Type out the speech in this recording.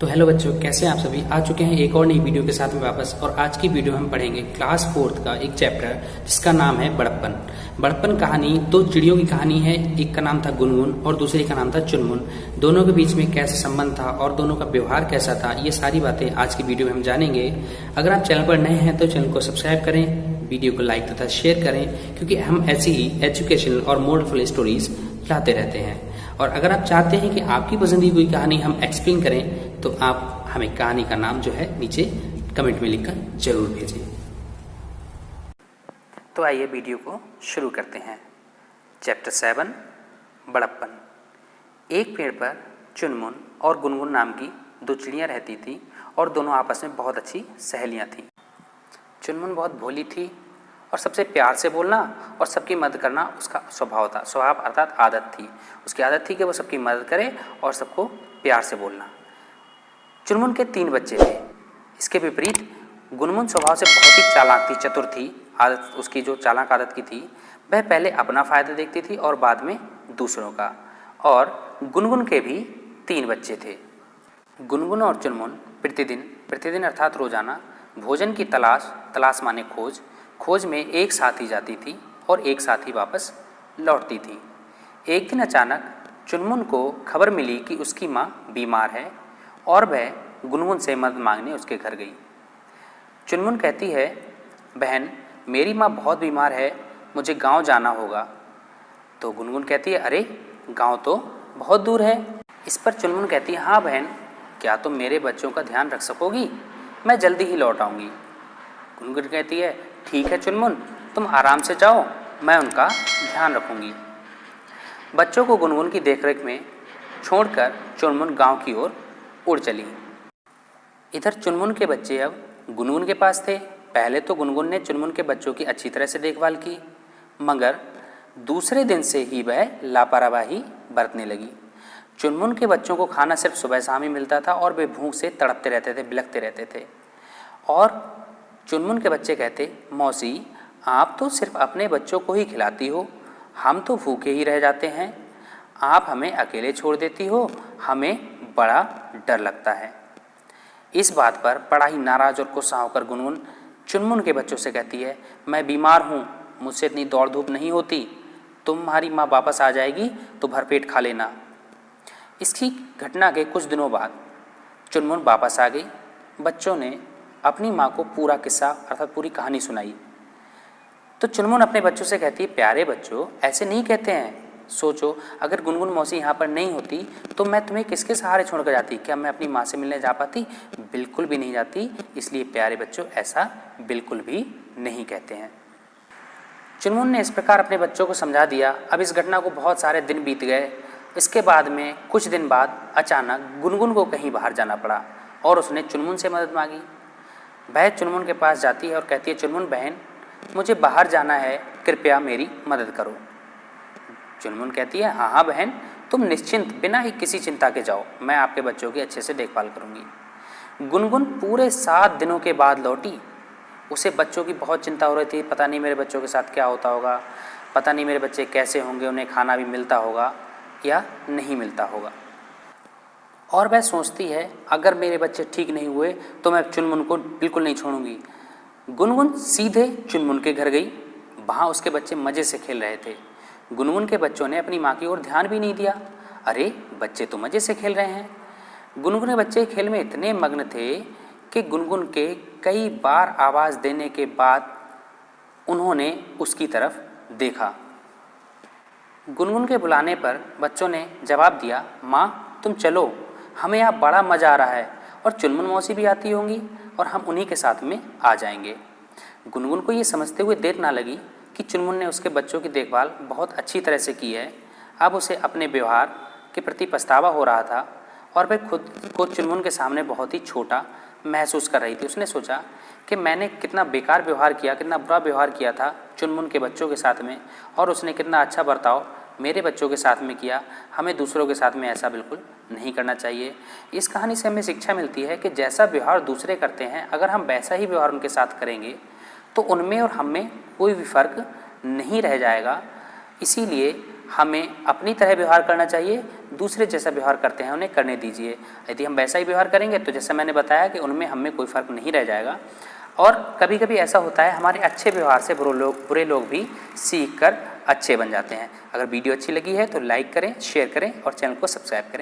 तो हेलो बच्चों, कैसे हैं आप सभी। आ चुके हैं एक और नई वीडियो के साथ में वापस। और आज की वीडियो हम पढ़ेंगे क्लास 4 का एक चैप्टर जिसका नाम है बड़प्पन। बड़प्पन कहानी दो चिड़ियों की कहानी है। एक का नाम था गुनगुन और दूसरे का नाम था चुनमुन। दोनों के बीच में कैसा संबंध था और दोनों का व्यवहार कैसा था, ये सारी बातें आज की वीडियो में हम जानेंगे। अगर आप चैनल पर नए हैं तो चैनल को सब्सक्राइब करें, वीडियो को लाइक तथा शेयर करें, क्योंकि हम ऐसी ही एजुकेशनल और मोरलफुल स्टोरीज लाते रहते हैं। और अगर आप चाहते हैं कि आपकी पसंदीदा कोई कहानी हम एक्सप्लेन करें तो आप हमें कहानी का नाम जो है नीचे कमेंट में लिखकर जरूर भेजें। तो आइए वीडियो को शुरू करते हैं। चैप्टर 7 बड़प्पन। एक पेड़ पर चुनमुन और गुनगुन नाम की दो चिड़ियाँ रहती थीं और दोनों आपस में बहुत अच्छी सहेलियाँ थीं। चुनमुन बहुत भोली थी और सबसे प्यार से बोलना और सबकी मदद करना उसका स्वभाव था। स्वभाव अर्थात आदत थी। उसकी आदत थी कि वो सबकी मदद करे और सबको प्यार से बोलना। चुनमुन के 3 बच्चे थे। इसके विपरीत गुनगुन स्वभाव से बहुत ही चालाक थी, चतुर थी। आदत उसकी जो चालाक आदत की थी, वह पहले अपना फ़ायदा देखती थी और बाद में दूसरों का। और गुनगुन के भी 3 बच्चे थे। गुनगुन और चुनमुन प्रतिदिन अर्थात रोजाना भोजन की तलाश माने खोज में एक साथ ही जाती थी और एक साथ ही वापस लौटती थी। एक दिन अचानक चुनमुन को खबर मिली कि उसकी माँ बीमार है और वह गुनगुन से मदद मांगने उसके घर गई। चुनमुन कहती है, बहन मेरी माँ बहुत बीमार है, मुझे गांव जाना होगा। तो गुनगुन कहती है, अरे गांव तो बहुत दूर है। इस पर चुनमुन कहती है, हाँ बहन, क्या तुम मेरे बच्चों का ध्यान रख सकोगी? मैं जल्दी ही लौट आऊँगी। गुनगुन कहती है, ठीक है चुनमुन, तुम आराम से जाओ, मैं उनका ध्यान रखूँगी। बच्चों को गुनगुन की देखरेख में छोड़कर चुनमुन गांव की ओर उड़ चली। इधर चुनमुन के बच्चे अब गुनगुन के पास थे। पहले तो गुनगुन ने चुनमुन के बच्चों की अच्छी तरह से देखभाल की, मगर दूसरे दिन से ही वह लापरवाही बरतने लगी। चुनमुन के बच्चों को खाना सिर्फ सुबह शाम ही मिलता था और वे भूख से तड़पते रहते थे, बिलखते रहते थे। और चुनमुन के बच्चे कहते, मौसी आप तो सिर्फ अपने बच्चों को ही खिलाती हो, हम तो भूखे ही रह जाते हैं। आप हमें अकेले छोड़ देती हो, हमें बड़ा डर लगता है। इस बात पर बड़ा ही नाराज और गुस्सा होकर गुनगुन चुनमुन के बच्चों से कहती है, मैं बीमार हूँ, मुझसे इतनी दौड़ धूप नहीं होती। तुम्हारी माँ वापस आ जाएगी तो भरपेट खा लेना। इसकी घटना के कुछ दिनों बाद चुनमुन वापस आ गई। बच्चों ने अपनी माँ को पूरा किस्सा अर्थात पूरी कहानी सुनाई। तो चुनमुन अपने बच्चों से कहती है, प्यारे बच्चों, ऐसे नहीं कहते हैं। सोचो, अगर गुनगुन मौसी यहाँ पर नहीं होती तो मैं तुम्हें किसके सहारे छोड़कर जाती? क्या मैं अपनी माँ से मिलने जा पाती? बिल्कुल भी नहीं जाती। इसलिए प्यारे बच्चों, ऐसा बिल्कुल भी नहीं कहते हैं। चुनमुन ने इस प्रकार अपने बच्चों को समझा दिया। अब इस घटना को बहुत सारे दिन बीत गए। इसके बाद में कुछ दिन बाद अचानक गुनगुन को कहीं बाहर जाना पड़ा और उसने चुनमुन से मदद मांगी। वह चुनमुन के पास जाती है और कहती है, चुनमुन बहन, मुझे बाहर जाना है, कृपया मेरी मदद करो। चुनमुन कहती है, हाँ हाँ बहन, तुम निश्चिंत बिना ही किसी चिंता के जाओ, मैं आपके बच्चों की अच्छे से देखभाल करूँगी। गुनगुन पूरे 7 दिनों के बाद लौटी। उसे बच्चों की बहुत चिंता हो रही थी। पता नहीं मेरे बच्चों के साथ क्या होता होगा, पता नहीं मेरे बच्चे कैसे होंगे, उन्हें खाना भी मिलता होगा या नहीं मिलता होगा। और वह सोचती है, अगर मेरे बच्चे ठीक नहीं हुए तो मैं चुनमुन को बिल्कुल नहीं छोड़ूंगी। गुनगुन सीधे चुनमुन के घर गई। वहाँ उसके बच्चे मज़े से खेल रहे थे। गुनगुन के बच्चों ने अपनी माँ की ओर ध्यान भी नहीं दिया। अरे बच्चे तो मज़े से खेल रहे हैं। गुनगुन के बच्चे खेल में इतने मग्न थे कि गुनगुन के कई बार आवाज़ देने के बाद उन्होंने उसकी तरफ देखा। गुनगुन के बुलाने पर बच्चों ने जवाब दिया, माँ तुम चलो, हमें यहाँ बड़ा मज़ा आ रहा है और चुनमुन मौसी भी आती होंगी और हम उन्हीं के साथ में आ जाएंगे। गुनगुन को ये समझते हुए देर ना लगी कि चुनमुन ने उसके बच्चों की देखभाल बहुत अच्छी तरह से की है। अब उसे अपने व्यवहार के प्रति पछतावा हो रहा था और वह खुद को चुनमुन के सामने बहुत ही छोटा महसूस कर रही थी। उसने सोचा कि मैंने कितना बेकार व्यवहार किया, कितना बुरा व्यवहार किया था चुनमुन के बच्चों के साथ में, और उसने कितना अच्छा बर्ताव मेरे बच्चों के साथ में किया। हमें दूसरों के साथ में ऐसा बिल्कुल नहीं करना चाहिए। इस कहानी से हमें शिक्षा मिलती है कि जैसा व्यवहार दूसरे करते हैं, अगर हम वैसा ही व्यवहार उनके साथ करेंगे तो उनमें और हम में कोई भी फर्क नहीं रह जाएगा। इसीलिए हमें अपनी तरह व्यवहार करना चाहिए, दूसरे जैसा व्यवहार करते हैं उन्हें करने दीजिए। यदि हम वैसा ही व्यवहार करेंगे तो जैसा मैंने बताया कि उनमें हम में कोई फ़र्क नहीं रह जाएगा। और कभी कभी ऐसा होता है हमारे अच्छे व्यवहार से बुरे लोग भी सीख कर अच्छे बन जाते हैं। अगर वीडियो अच्छी लगी है तो लाइक करें, शेयर करें और चैनल को सब्सक्राइब करें।